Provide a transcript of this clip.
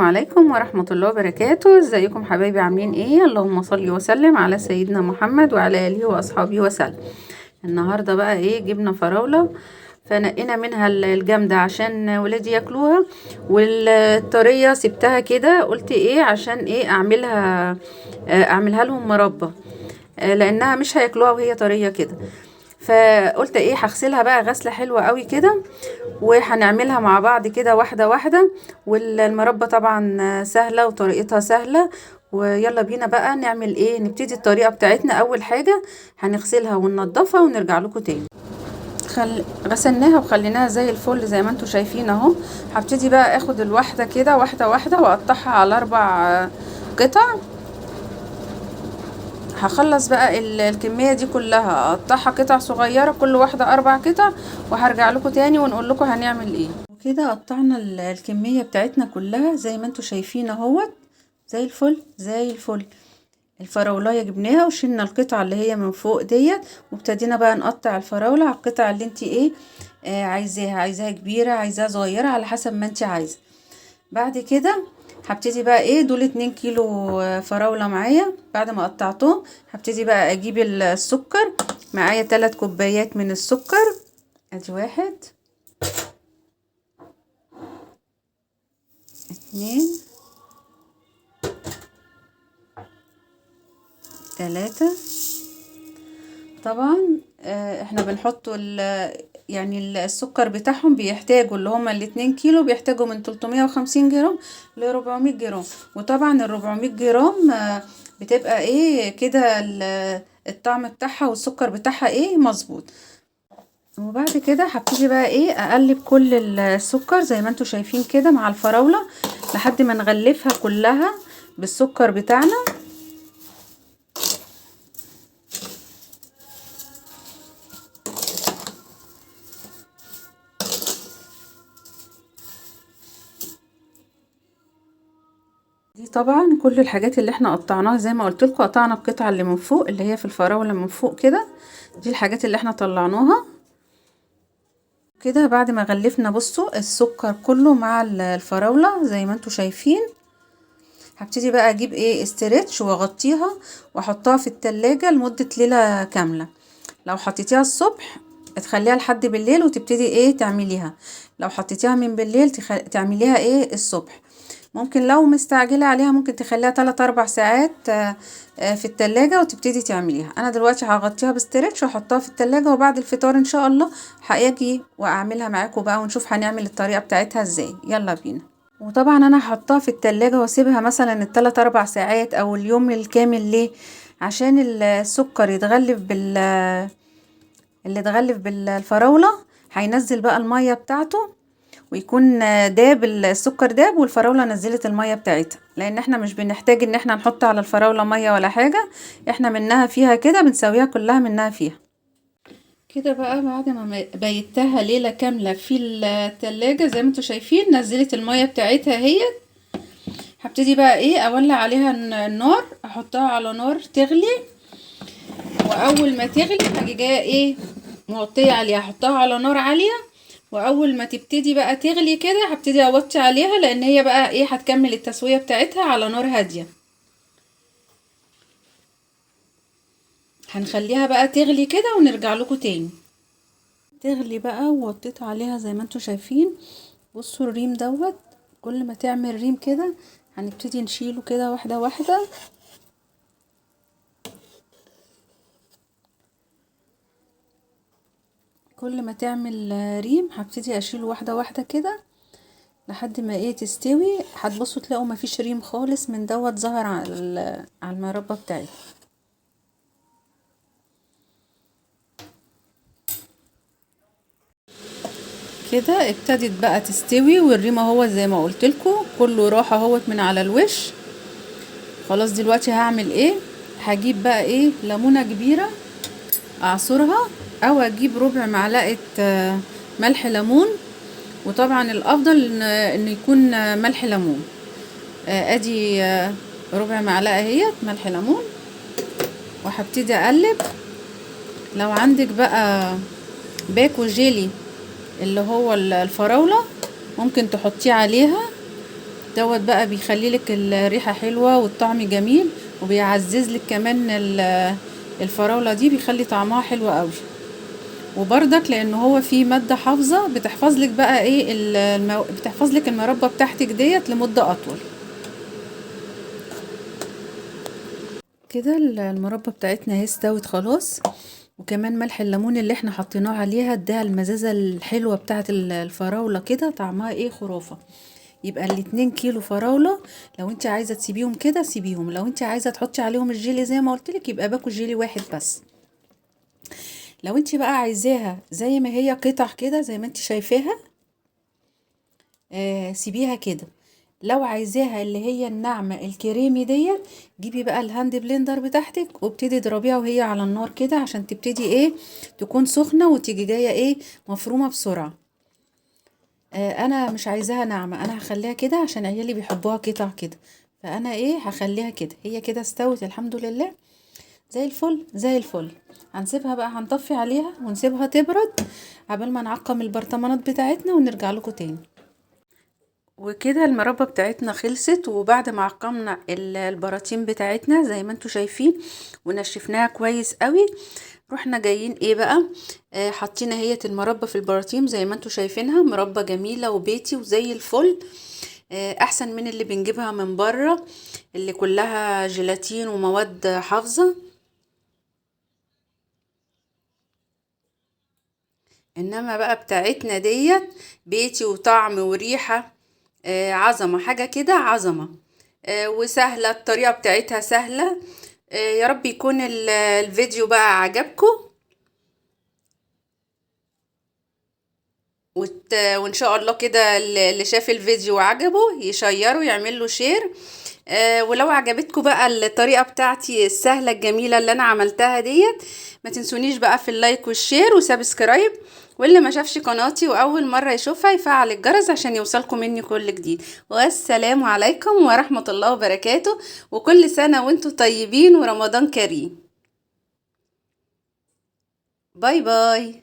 عليكم ورحمة الله وبركاته. ازيكم حبايبي، عاملين ايه؟ اللهم صل وسلم على سيدنا محمد وعلى اله واصحابه وسلم. النهاردة بقى ايه، جبنا فراولة فنقينا منها الجامدة عشان ولادي ياكلوها، والطرية سبتها كده. قلت ايه عشان ايه اعملها لهم مربى، لانها مش هياكلوها وهي طرية كده. فقلت ايه، هغسلها بقى غسلة حلوة قوي كده، وهنعملها مع بعض كده واحدة واحدة. والمربى طبعا سهلة وطريقتها سهلة. ويلا بينا بقى نعمل ايه، نبتدي الطريقة بتاعتنا. اول حاجة هنغسلها وننضفها ونرجع لكم تاني. غسلناها وخليناها زي الفل زي ما انتوا شايفين اهو. هبتدي بقى اخد الواحدة كده واحدة واحدة واقطعها على 4 قطع. هخلص بقى الكمية دي كلها اقطعها قطع صغيرة، كل واحدة 4 قطع، وهرجع لكم تاني ونقول لكم هنعمل ايه. وكده قطعنا الكمية بتاعتنا كلها زي ما انتوا شايفين اهوت، زي الفل زي الفل. الفراولايه جبناها وشلنا القطعة اللي هي من فوق ديت، وابتدينا بقى نقطع الفراولة على القطع اللي انت ايه عايزاها كبيرة، عايزاها صغيرة، على حسب ما انت عايزة. بعد كده هبتدي بقى ايه، دول 2 كيلو فراولة معايا. بعد ما قطعتهم هبتدي بقى اجيب السكر. معايا 3 كوبايات من السكر، ادي 1 2 3. طبعا احنا بنحط يعني السكر بتاعهم بيحتاجوا، اللي هما 2 كيلو بيحتاجوا من 350 جرام ل 400 جرام. وطبعا ال 400 جرام بتبقى ايه كده الطعم بتاعها والسكر بتاعها ايه مظبوط. وبعد كده هبتدي بقى ايه اقلب كل السكر زي ما انتوا شايفين كده مع الفراولة لحد ما نغلفها كلها بالسكر بتاعنا. دي طبعا كل الحاجات اللي احنا قطعناها زي ما قلت لكم، قطعنا القطعه اللي من فوق اللي هي في الفراوله من فوق كده. دي الحاجات اللي احنا طلعناها كده. بعد ما غلفنا بصوا السكر كله مع الفراوله زي ما انتوا شايفين، هبتدي بقى اجيب ايه استرتش واغطيها واحطها في التلاجة لمده ليله كامله. لو حطيتيها الصبح تخليها لحد بالليل وتبتدي ايه تعمليها. لو حطيتيها من بالليل تعمليها ايه الصبح. ممكن لو مستعجلة عليها ممكن تخليها 3-4 ساعات في التلاجة وتبتدي تعمليها. انا دلوقتي هغطيها بستريتش واحطها في التلاجة، وبعد الفطار ان شاء الله هاجي واعملها معاكم بقى ونشوف هنعمل الطريقة بتاعتها ازاي. يلا بينا. وطبعا انا هحطها في التلاجة واسيبها مثلا 3-4 ساعات او اليوم الكامل. ليه؟ عشان السكر اللي اتغلف بالفراولة هينزل بقى المية بتاعته، ويكون داب السكر داب والفراولة نزلت المية بتاعتها. لان احنا مش بنحتاج ان احنا نحط على الفراولة مية ولا حاجة، احنا منها فيها كده بنسويها كلها منها فيها كده. بقى بعد ما بيتها ليلة كاملة في التلاجة زي ما انتوا شايفين نزلت المية بتاعتها هي. هبتدي بقى ايه اولع عليها النار، احطها على نار تغلي، واول ما تغلي هاجي جايه ايه مغطيه عليها، احطها على نار عاليه. واول ما تبتدي بقى تغلي كده هبتدي اوطي عليها، لان هي بقى ايه هتكمل التسويه بتاعتها على نار هاديه. هنخليها بقى تغلي كده ونرجع لكم تاني. تغلي بقى ووطيت عليها زي ما انتوا شايفين. بصوا الريم دوت، كل ما تعمل ريم كده هنبتدي نشيله كده واحده واحده. كل ما تعمل ريم هبتدي اشيله واحده واحده كده لحد ما ايه تستوي. هتبصوا تلاقوا مفيش ريم خالص من دوت ظهر على المربى بتاعتي كده. ابتدت بقى تستوي والريم اهو زي ما قلت لكم كله راح اهوت من على الوش. خلاص دلوقتي هعمل ايه، هجيب بقى ايه ليمونه كبيره اعصرها، او اجيب ربع معلقه ملح ليمون. وطبعا الافضل ان يكون ملح ليمون. ادي ربع معلقه اهيت ملح ليمون، وهبتدي اقلب. لو عندك بقى باكو جيلي اللي هو الفراولة ممكن تحطيه عليها دوت بقى بيخلي لك الريحة حلوة والطعم جميل، وبيعزز لك كمان الفراولة دي، بيخلي طعمها حلو قوي. وبرضك لان هو فيه مادة حافظة بتحفظ لك بقى ايه بتحفظ لك المربى بتاعتك ديت لمدة اطول. كده المربى بتاعتنا اهي استوت خلاص، وكمان ملح الليمون اللي احنا حطيناه عليها اداها المزازة الحلوة بتاعت الفراولة، كده طعمها ايه خرافة. يبقى ال2 كيلو فراولة، لو انت عايزة تسيبيهم كده سيبيهم، لو انت عايزة تحطي عليهم الجيلي زي ما قلتلك يبقى باكو جيلي واحد بس. لو انت بقى عايزاها زي ما هي قطع كده زي ما انت شايفاها، سيبيها كده. لو عايزاها اللي هي الناعمة الكريمي ديت، جيبي بقى الهاند بلندر بتاعتك وابتدي اضربيها وهي على النار كده، عشان تبتدي ايه تكون سخنة وتيجي جاية ايه مفرومة بسرعة. انا مش عايزاها ناعمة، انا هخليها كده عشان عيالي بيحبوها قطع كده، فانا ايه هخليها كده. هي كده استوت الحمد لله، زي الفل زي الفل. هنسيبها بقى، هنطفي عليها ونسيبها تبرد عبال ما نعقم البرطمانات بتاعتنا ونرجع لكم تاني. وكده المربى بتاعتنا خلصت، وبعد ما عقمنا البراطين بتاعتنا زي ما انتوا شايفين ونشفناها كويس قوي، رحنا جايين ايه بقى حاطين اهية المربى في البراطين زي ما انتوا شايفينها، مربى جميلة وبيتي وزي الفل. احسن من اللي بنجيبها من بره اللي كلها جيلاتين ومواد حافظة. انما بقى بتاعتنا ديت بيتي وطعم وريحة، عظمة، حاجة كده عظمة. وسهلة، الطريقة بتاعتها سهلة. يا رب يكون الفيديو بقى عجبكم، وان شاء الله كده اللي شاف الفيديو وعجبه يشيره يعمل له شير. ولو عجبتكم بقى الطريقة بتاعتي السهلة الجميلة اللي انا عملتها ديت، ما تنسونيش بقى في اللايك والشير وسبسكرايب. واللي ما شافش قناتي واول مرة يشوفها يفعل الجرس عشان يوصلكم مني كل جديد. والسلام عليكم ورحمة الله وبركاته، وكل سنة وانتم طيبين ورمضان كريم. باي باي.